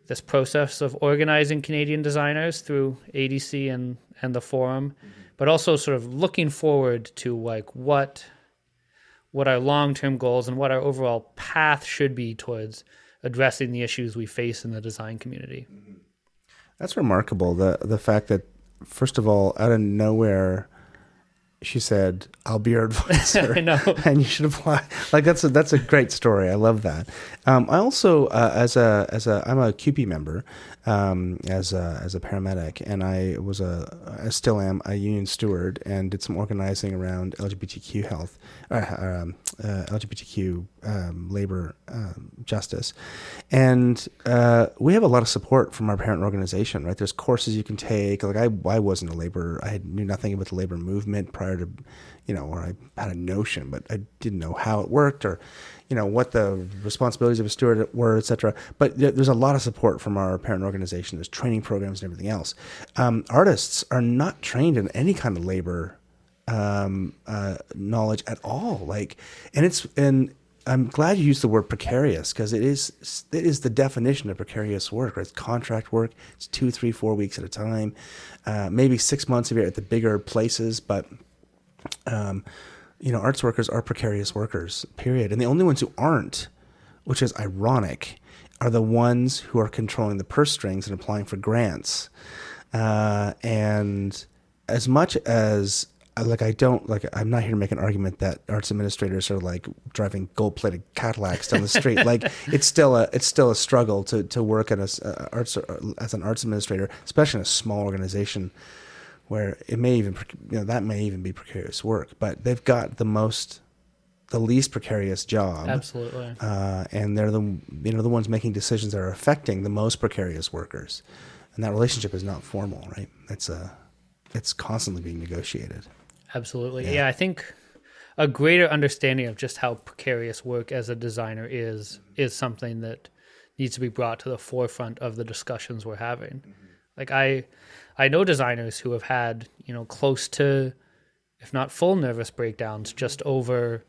this process of organizing Canadian designers through ADC and the forum, but also sort of looking forward to what our long-term goals and what our overall path should be towards addressing the issues we face in the design community. That's remarkable. The fact that, first of all, out of nowhere, she said, I'll be your advisor. I know. And you should apply. That's a great story. I love that. I also, I'm a QP member, as a paramedic, and I still am a union steward, and did some organizing around LGBTQ health, LGBTQ labor justice. And we have a lot of support from our parent organization, right? There's courses you can take. Like I wasn't a labor, I knew nothing about the labor movement prior to, or I had a notion, but I didn't know how it worked, or, what the responsibilities of a steward were, et cetera. But there's a lot of support from our parent organization. There's training programs and everything else. Artists are not trained in any kind of labor knowledge at all. And I'm glad you used the word precarious, because it is the definition of precarious work, right? It's contract work. It's 2, 3, 4 weeks at a time, maybe 6 months if you're at the bigger places, but arts workers are precarious workers, period. And the only ones who aren't, which is ironic, are the ones who are controlling the purse strings and applying for grants. And as much as I'm not here to make an argument that arts administrators are like driving gold-plated Cadillacs down the street. Like it's still a struggle to work as an arts administrator, especially in a small organization where it may even that may even be precarious work. But they've got the least precarious job. Absolutely. And they're the ones making decisions that are affecting the most precarious workers, and that relationship is not formal, right? It's constantly being negotiated. Absolutely. Yeah, I think a greater understanding of just how precarious work as a designer is something that needs to be brought to the forefront of the discussions we're having. Like I know designers who have had, close to, if not full nervous breakdowns just over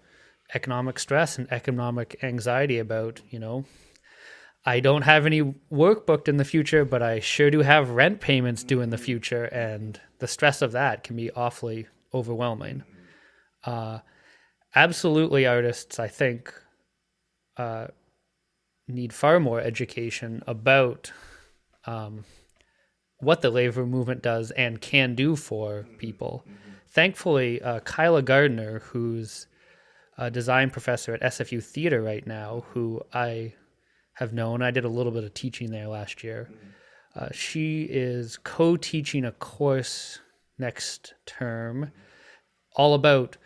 economic stress and economic anxiety about, I don't have any work booked in the future, but I sure do have rent payments due in the future. And the stress of that can be awfully overwhelming. Absolutely, artists, I think, need far more education about what the labor movement does and can do for people. Thankfully, Kyla Gardner, who's a design professor at SFU Theater right now, who I have known, I did a little bit of teaching there last year. She is co-teaching a course next term all about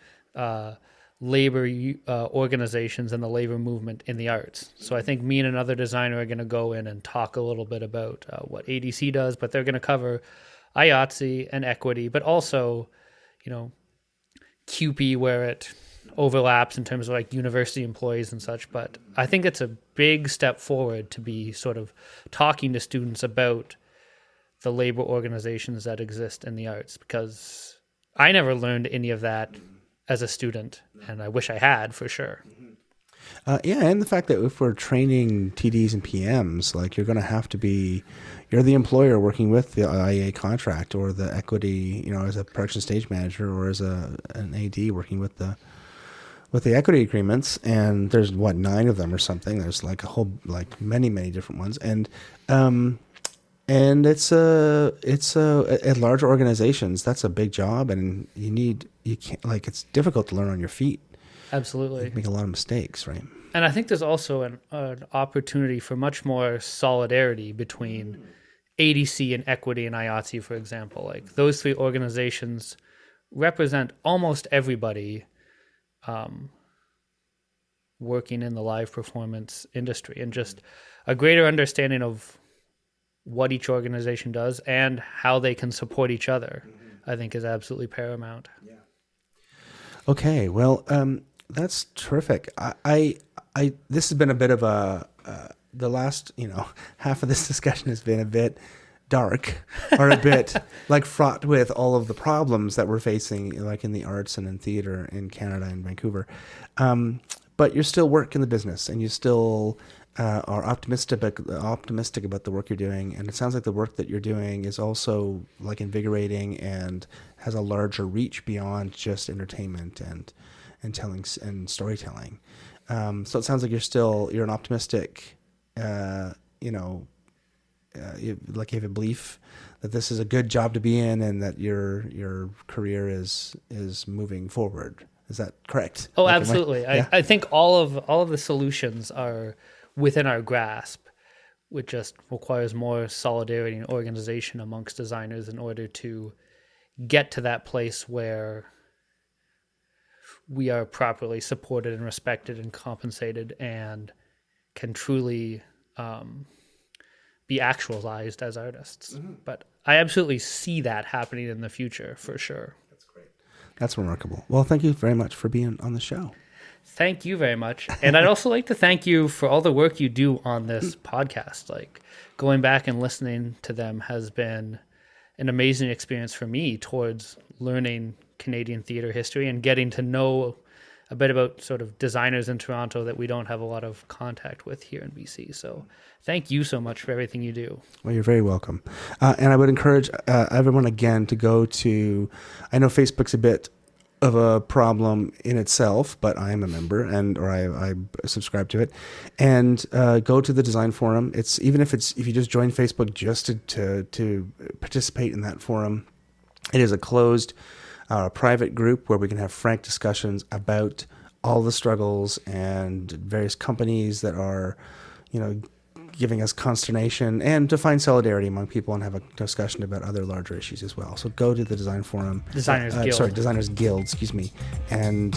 labor organizations and the labor movement in the arts. So I think me and another designer are going to go in and talk a little bit about what ADC does, but they're going to cover IATSE and equity, but also, QP where it overlaps in terms of like university employees and such. But I think it's a big step forward to be sort of talking to students about the labor organizations that exist in the arts, because I never learned any of that as a student, and I wish I had, for sure. And the fact that if we're training TDs and PMs, like you're the employer working with the IA contract or the equity, as a production stage manager or as an AD working with the equity agreements. And there's 9 of them or something. There's like a whole, like many, many different ones. And it's at large organizations, that's a big job, and it's difficult to learn on your feet. Absolutely. You make a lot of mistakes, right? And I think there's also an opportunity for much more solidarity between ADC and equity and IATSE, for example. Like those 3 organizations represent almost everybody working in the live performance industry, and just a greater understanding of what each organization does and how they can support each other, I think is absolutely paramount. Yeah. Okay, well, that's terrific. I this has been a bit of the last, half of this discussion has been a bit dark or a bit like fraught with all of the problems that we're facing, like in the arts and in theater in Canada and Vancouver. But you're still working the business, and you still are optimistic about the work you're doing. And it sounds like the work that you're doing is also like invigorating and has a larger reach beyond just entertainment and telling and storytelling. So it sounds like you're an optimistic, you have a belief that this is a good job to be in and that your career is moving forward. Is that correct? Oh, absolutely. I think all of the solutions are within our grasp, which just requires more solidarity and organization amongst designers in order to get to that place where we are properly supported and respected and compensated and can truly be actualized as artists. Mm-hmm. But I absolutely see that happening in the future, for sure. That's great. That's remarkable. Well, thank you very much for being on the show. Thank you very much. And I'd also like to thank you for all the work you do on this podcast. Like, going back and listening to them has been an amazing experience for me towards learning Canadian theater history and getting to know a bit about sort of designers in Toronto that we don't have a lot of contact with here in BC. So thank you so much for everything you do. Well, you're very welcome. And I would encourage everyone again to go to, I know Facebook's a bit of a problem in itself, but I am a member or I subscribe to it, and go to the design forum. If you just join Facebook just to participate in that forum, it is a closed, private group where we can have frank discussions about all the struggles and various companies that are, giving us consternation, and to find solidarity among people and have a discussion about other larger issues as well. So go to the design forum, Designers Guild, excuse me, and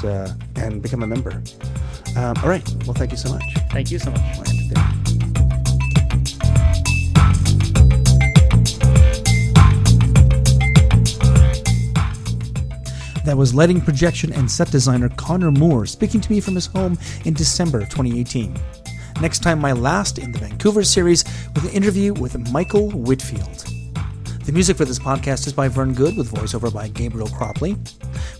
become a member. All right. Well, thank you so much. Thank you so much. That was lighting, projection, and set designer Conor Moore speaking to me from his home in December 2018. Next time, my last in the Vancouver series with an interview with Michael Whitfield. The music for this podcast is by Vern Good with voiceover by Gabriel Cropley.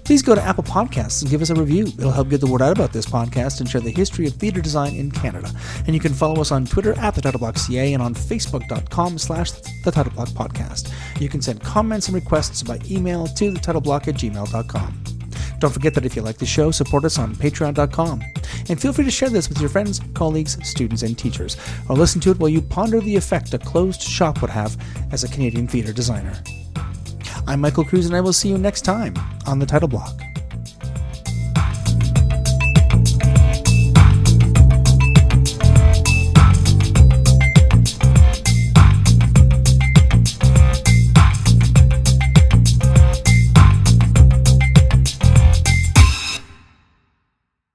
Please go to Apple Podcasts and give us a review. It'll help get the word out about this podcast and share the history of theatre design in Canada. And you can follow us on Twitter @TheTitleBlockCA and on Facebook.com/TheTitleBlock Podcast. You can send comments and requests by email to thetitleBlock@gmail.com. Don't forget that if you like the show, support us on Patreon.com. And feel free to share this with your friends, colleagues, students, and teachers, or listen to it while you ponder the effect a closed shop would have as a Canadian theatre designer. I'm Michael Cruz, and I will see you next time on The Title Block.